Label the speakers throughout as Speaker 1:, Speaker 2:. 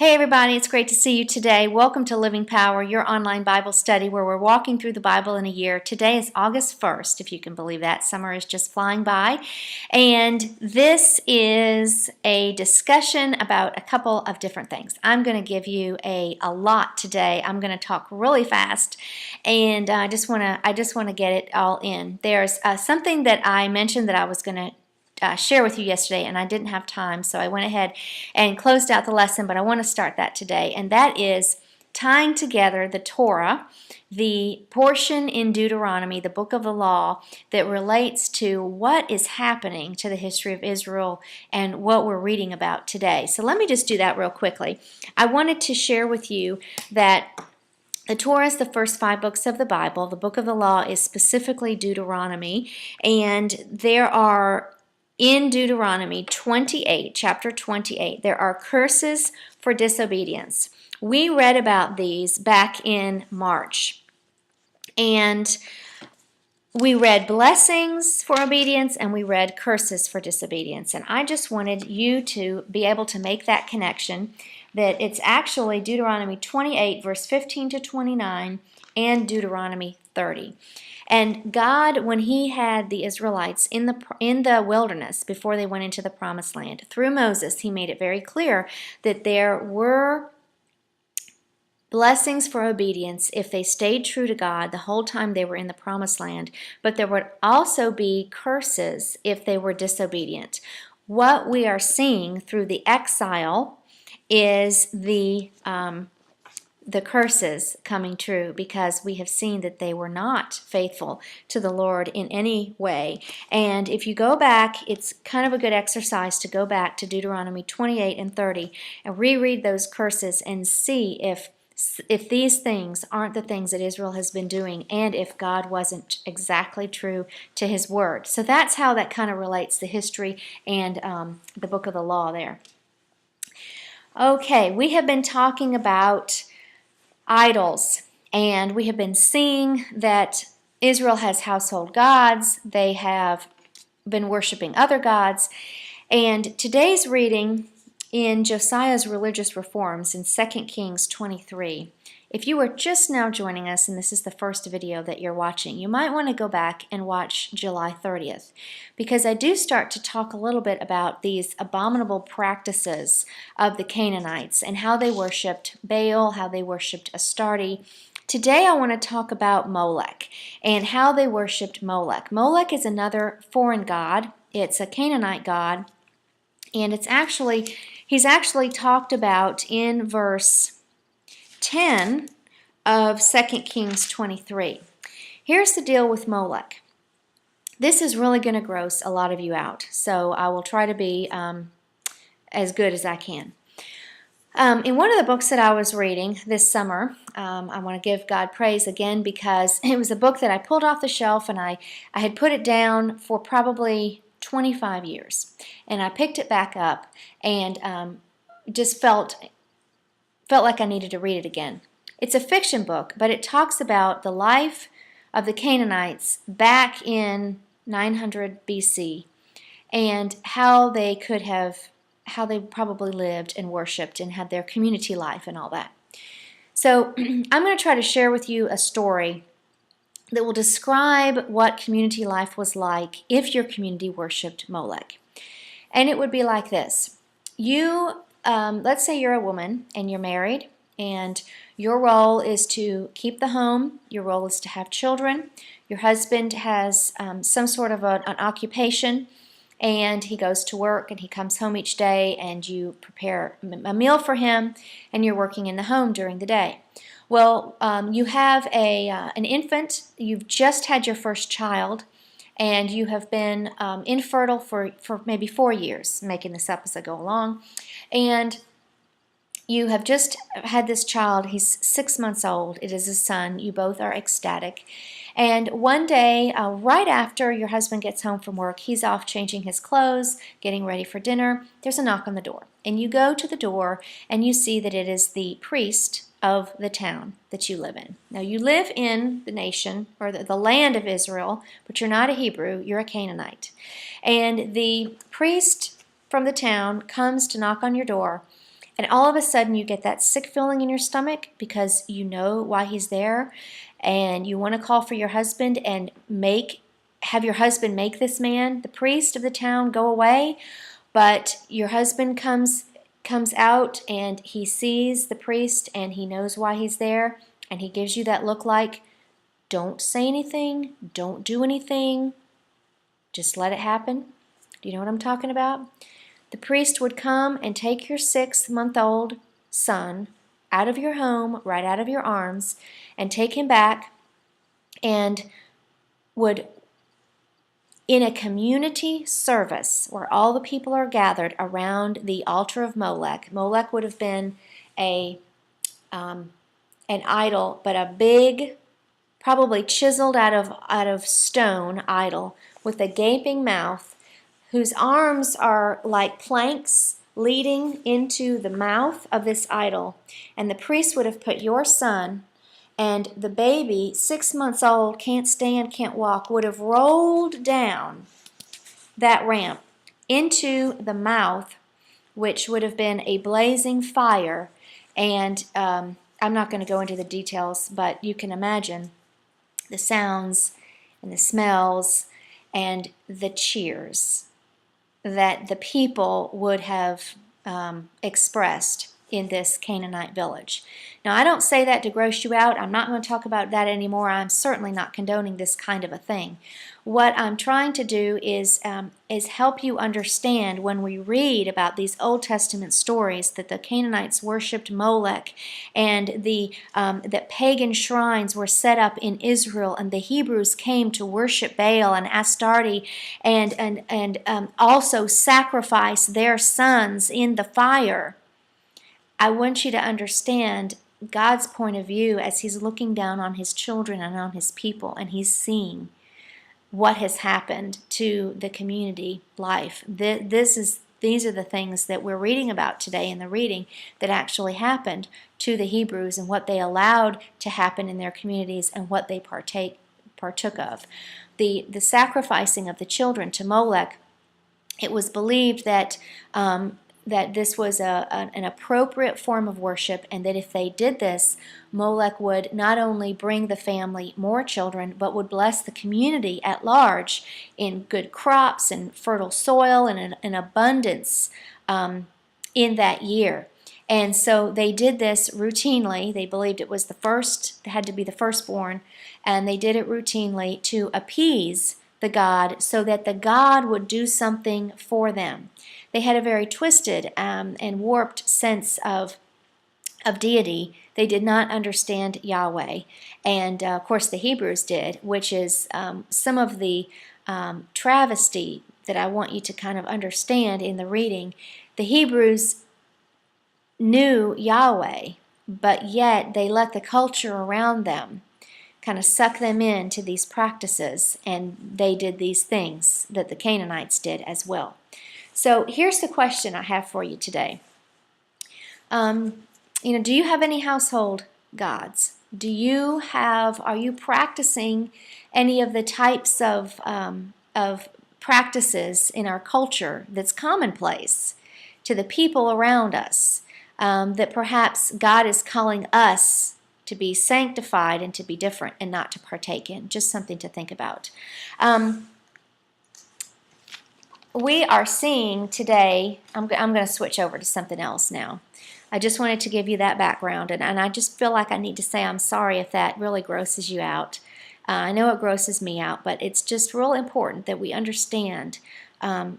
Speaker 1: Hey everybody, it's great to see you today. Welcome to Living Power, your online Bible study where we're walking through the Bible in a year. Today is August 1st, if you can believe that. Summer is just flying by. And this is a discussion about a couple of different things. I'm going to give you a lot today. I'm going to talk really fast, and I just want to get it all in. There's something that I mentioned that I was going to share with you yesterday, and I didn't have time, so I went ahead and closed out the lesson, but I want to start that today, and that is tying together the Torah, the portion in Deuteronomy, the book of the law, that relates to what is happening to the history of Israel and what we're reading about today. So let me just do that real quickly. I wanted to share with you that the Torah is the first 5 books of the Bible. The book of the law is specifically Deuteronomy, and there are in Deuteronomy 28, chapter 28, there are curses for disobedience. We read about these back in March, and we read blessings for obedience and we read curses for disobedience. And I just wanted you to be able to make that connection, that it's actually Deuteronomy 28, verse 15 to 29, and Deuteronomy 30. And God, when He had the Israelites in the wilderness before they went into the promised land, through Moses, He made it very clear that there were blessings for obedience if they stayed true to God the whole time they were in the promised land, but there would also be curses if they were disobedient. What we are seeing through the exile is the curses coming true, because we have seen that they were not faithful to the Lord in any way. And if you go back, it's kind of a good exercise to go back to Deuteronomy 28 and 30 and reread those curses and see if these things aren't the things that Israel has been doing, and if God wasn't exactly true to His word. So that's how that kind of relates to history and the book of the law there. Okay, we have been talking about idols, and we have been seeing that Israel has household gods. They have been worshiping other gods. And today's reading in Josiah's religious reforms in 2 Kings 23. If you are just now joining us and this is the first video that you're watching, you might want to go back and watch July 30th, because I do start to talk a little bit about these abominable practices of the Canaanites and how they worshipped Baal, how they worshipped Astarte. Today I want to talk about Molech and how they worshipped Molech. Molech is another foreign god. It's a Canaanite god, and he's actually talked about in verse 10 of 2 Kings 23. Here's the deal with Molech. This is really going to gross a lot of you out, so I will try to be as good as I can. In one of the books that I was reading this summer, I want to give God praise again, because it was a book that I pulled off the shelf, and I had put it down for probably 25 years. And I picked it back up and just felt like I needed to read it again. It's a fiction book, but it talks about the life of the Canaanites back in 900 BC and how they probably lived and worshipped and had their community life and all that. So I'm going to try to share with you a story that will describe what community life was like if your community worshipped Molech. And it would be like this. Let's say you're a woman and you're married, and your role is to keep the home. Your role is to have children. Your husband has some sort of an occupation, and he goes to work and he comes home each day, and you prepare a meal for him, and you're working in the home during the day. Well, you have an infant. You've just had your first child, and you have been infertile for maybe 4 years, making this up as I go along. And you have just had this child. He's 6 months old. It is a son. You both are ecstatic. And one day, right after your husband gets home from work, he's off changing his clothes, getting ready for dinner. There's a knock on the door. And you go to the door, and you see that it is the priest of the town that you live in. Now, you live in the nation, or the land of Israel, but you're not a Hebrew. You're a Canaanite. And the priest from the town comes to knock on your door, and all of a sudden you get that sick feeling in your stomach because you know why he's there, and you want to call for your husband and have your husband make this man, the priest of the town, go away. But your husband comes out and he sees the priest and he knows why he's there, and he gives you that look like, don't say anything, don't do anything, just let it happen. Do you know what I'm talking about? The priest would come and take your 6-month-old son out of your home, right out of your arms, and take him back, and would, in a community service where all the people are gathered around the altar of Molech. Molech would have been an idol, but a big, probably chiseled out of stone idol with a gaping mouth, whose arms are like planks leading into the mouth of this idol. And the priest would have put your son, and the baby, 6 months old, can't stand, can't walk, would have rolled down that ramp into the mouth, which would have been a blazing fire. And I'm not going to go into the details, but you can imagine the sounds and the smells and the cheers that the people would have expressed in this Canaanite village. Now, I don't say that to gross you out. I'm not going to talk about that anymore. I'm certainly not condoning this kind of a thing. What I'm trying to do is help you understand, when we read about these Old Testament stories that the Canaanites worshipped Molech, and that pagan shrines were set up in Israel, and the Hebrews came to worship Baal and Astarte, and also sacrifice their sons in the fire. I want you to understand God's point of view as He's looking down on His children and on His people, and He's seeing what has happened to the community life. These are the things that we're reading about today in the reading that actually happened to the Hebrews, and what they allowed to happen in their communities, and what they partook of. The sacrificing of the children to Molech, it was believed that this was an appropriate form of worship, and that if they did this, Molech would not only bring the family more children, but would bless the community at large in good crops and fertile soil and an abundance in that year. And so they did this routinely. They believed it was had to be the firstborn, and they did it routinely to appease the god, so that the god would do something for them. They had a very twisted and warped sense of deity. They did not understand Yahweh, and of course the Hebrews did, which is some of the travesty that I want you to kind of understand in the reading. The Hebrews knew Yahweh, but yet they let the culture around them kind of suck them into these practices, and they did these things that the Canaanites did as well. So here's the question I have for you today. Do you have any household gods? Are you practicing any of the types of practices in our culture that's commonplace to the people around us, that perhaps God is calling us to be sanctified and to be different and not to partake in? Just something to think about. We are seeing today, I'm going to switch over to something else now. I just wanted to give you that background, and I just feel like I need to say I'm sorry if that really grosses you out. I know it grosses me out, but it's just real important that we understand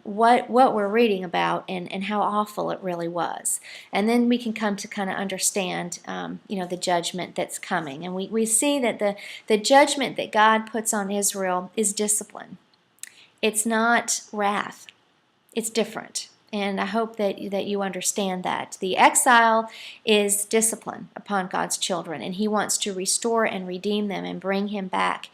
Speaker 1: what we're reading about, and how awful it really was. And then we can come to kind of understand the judgment that's coming. And we see that the judgment that God puts on Israel is discipline. It's not wrath. It's different. And I hope that you understand that. The exile is discipline upon God's children, and He wants to restore and redeem them and bring Him back.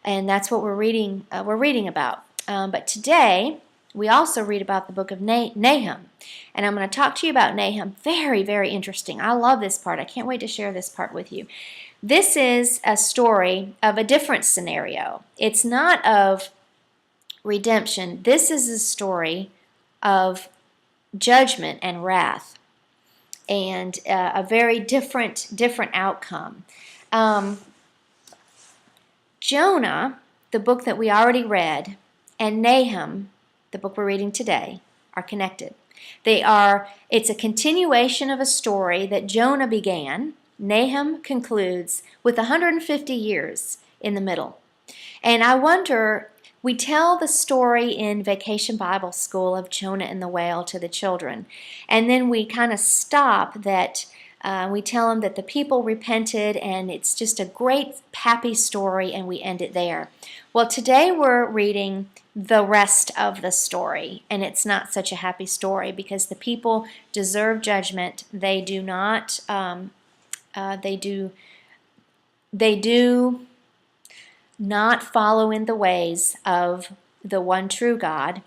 Speaker 1: And that's what we're reading about. But today, we also read about the book of Nahum. And I'm going to talk to you about Nahum. Very, very interesting. I love this part. I can't wait to share this part with you. This is a story of a different scenario. It's not of redemption. This is a story of judgment and wrath. and a very different outcome. Jonah, the book that we already read, and Nahum, the book we're reading today, are connected. It's a continuation of a story that Jonah began. Nahum concludes with 150 years in the middle. And I wonder, we tell the story in Vacation Bible School of Jonah and the whale to the children, and then we kind of stop that. We tell them that the people repented, and it's just a great, happy story, and we end it there. Well, today we're reading the rest of the story, and it's not such a happy story because the people deserve judgment. They do not. They do not follow in the ways of the one true God.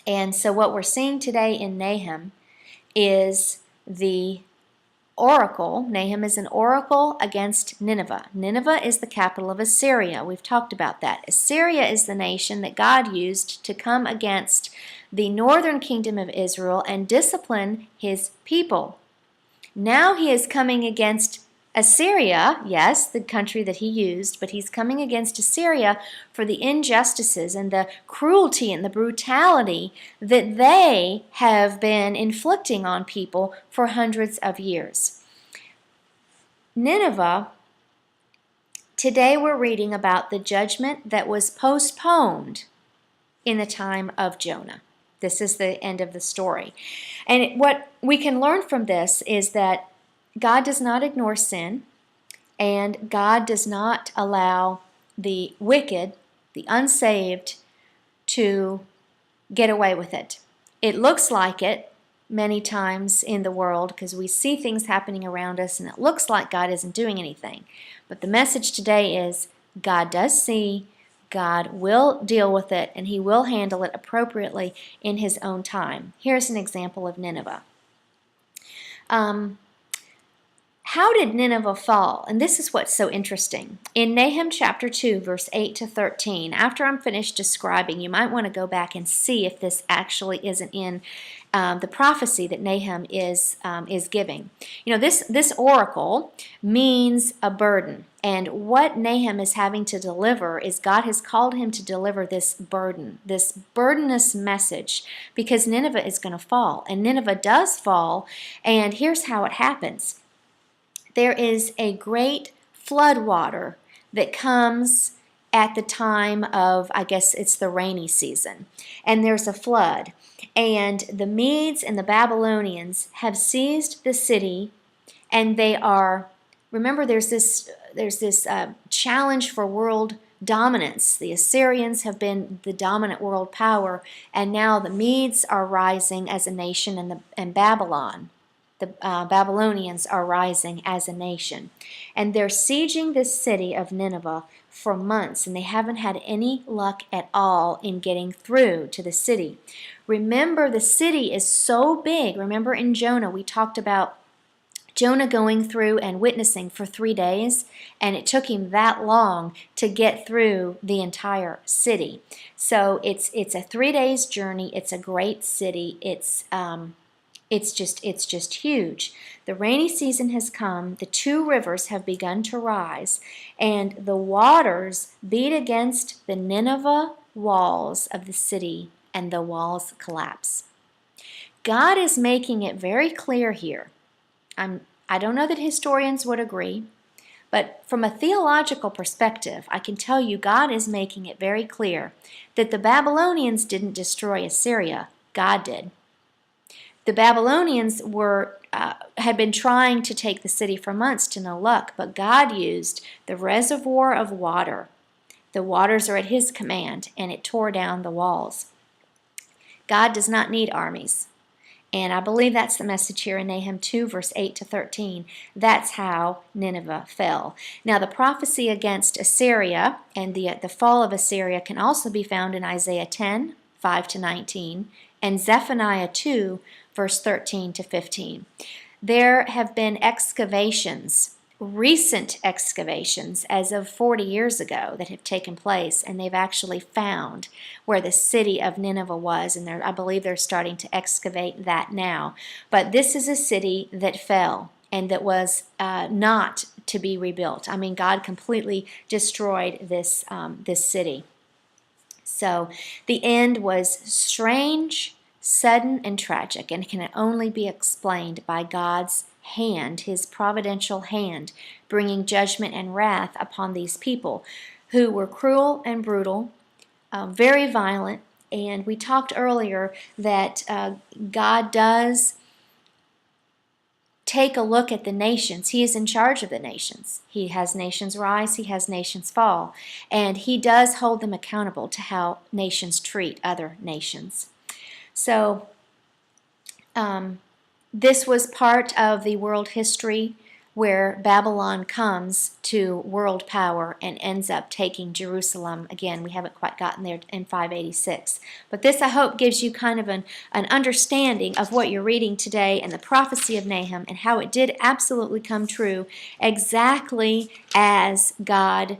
Speaker 1: And so what we're seeing today in Nahum is the oracle. Nahum is an oracle against Nineveh. Nineveh is the capital of Assyria. We've talked about that. Assyria is the nation that God used to come against the northern kingdom of Israel and discipline his people. Now he is coming against Assyria, yes, the country that he used, but he's coming against Assyria for the injustices and the cruelty and the brutality that they have been inflicting on people for hundreds of years. Nineveh, today we're reading about the judgment that was postponed in the time of Jonah. This is the end of the story. And what we can learn from this is that God does not ignore sin, and God does not allow the wicked, the unsaved, to get away with it. It looks like it many times in the world because we see things happening around us and it looks like God isn't doing anything. But the message today is God does see, God will deal with it, and he will handle it appropriately in his own time. Here's an example of Nineveh. How did Nineveh fall? And this is what's so interesting. In Nahum chapter 2, verse 8 to 13, after I'm finished describing, you might want to go back and see if this actually isn't in the prophecy that Nahum is giving. You know, this oracle means a burden. And what Nahum is having to deliver is God has called him to deliver this burden, this burdenous message, because Nineveh is going to fall. And Nineveh does fall, and here's how it happens. There is a great flood water that comes at the time of, I guess it's the rainy season, and there's a flood. And the Medes and the Babylonians have seized the city, and they are, remember there's this challenge for world dominance. The Assyrians have been the dominant world power, and now the Medes are rising as a nation, and Babylon. The Babylonians are rising as a nation. And they're sieging this city of Nineveh for months, and they haven't had any luck at all in getting through to the city. Remember, the city is so big. Remember in Jonah, we talked about Jonah going through and witnessing for 3 days, and it took him that long to get through the entire city. So it's a 3 days journey. It's a great city. It's just huge. The rainy season has come. The 2 rivers have begun to rise, and the waters beat against the Nineveh walls of the city, and the walls collapse. God is making it very clear here. I don't know that historians would agree, but from a theological perspective, I can tell you God is making it very clear that the Babylonians didn't destroy Assyria. God did. The Babylonians had been trying to take the city for months to no luck, but God used the reservoir of water. The waters are at his command, and it tore down the walls. God does not need armies. And I believe that's the message here in Nahum 2, verse 8 to 13. That's how Nineveh fell. Now, the prophecy against Assyria and the fall of Assyria can also be found in Isaiah 10, 5 to 19, and Zephaniah 2, verse 13 to 15. There have been excavations recent excavations as of 40 years ago that have taken place, and they've actually found where the city of Nineveh was, and I believe they're starting to excavate that now. But this is a city that fell and that was not to be rebuilt. I mean, God completely destroyed this city. So the end was strange, sudden, and tragic, and can only be explained by God's hand, his providential hand, bringing judgment and wrath upon these people who were cruel and brutal, very violent. And we talked earlier that God does take a look at the nations. He is in charge of the nations. He has nations rise, he has nations fall, and he does hold them accountable to how nations treat other nations. So this was part of the world history where Babylon comes to world power and ends up taking Jerusalem. Again, we haven't quite gotten there in 586. But this, I hope, gives you kind of an understanding of what you're reading today and the prophecy of Nahum and how it did absolutely come true exactly as God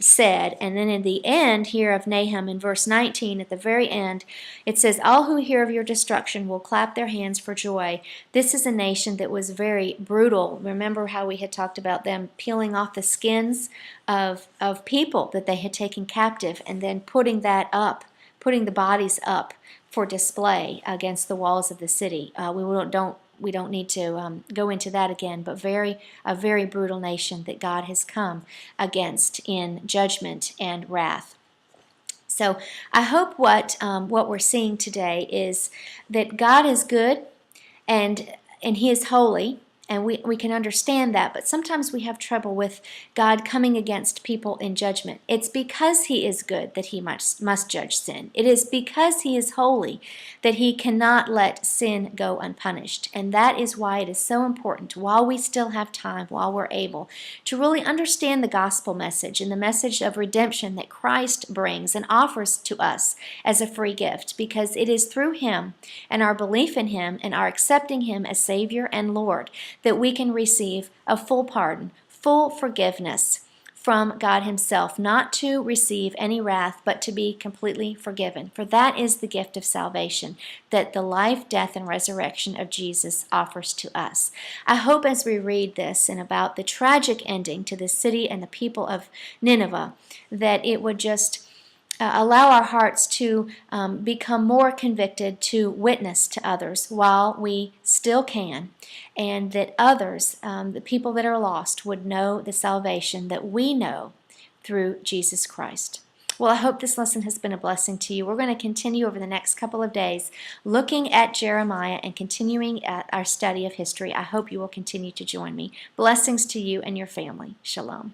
Speaker 1: said. And then in the end here of Nahum, in verse 19, at the very end, it says, "All who hear of your destruction will clap their hands for joy." This is a nation that was very brutal. Remember how we had talked about them peeling off the skins of people that they had taken captive and then putting the bodies up for display against the walls of the city. We don't need to go into that again, but a very brutal nation that God has come against in judgment and wrath. So I hope what we're seeing today is that God is good and He is holy, and we can understand that, but sometimes we have trouble with God coming against people in judgment. It's because He is good that He must judge sin. It is because He is holy that He cannot let sin go unpunished. And that is why it is so important, while we still have time, while we're able, to really understand the gospel message and the message of redemption that Christ brings and offers to us as a free gift, because it is through Him and our belief in Him and our accepting Him as Savior and Lord that we can receive a full pardon, full forgiveness from God Himself, not to receive any wrath, but to be completely forgiven. For that is the gift of salvation that the life, death, and resurrection of Jesus offers to us. I hope as we read this and about the tragic ending to the city and the people of Nineveh, that it would just allow our hearts to become more convicted to witness to others while we still can, and that others, the people that are lost, would know the salvation that we know through Jesus Christ. Well, I hope this lesson has been a blessing to you. We're going to continue over the next couple of days looking at Jeremiah and continuing at our study of history. I hope you will continue to join me. Blessings to you and your family. Shalom.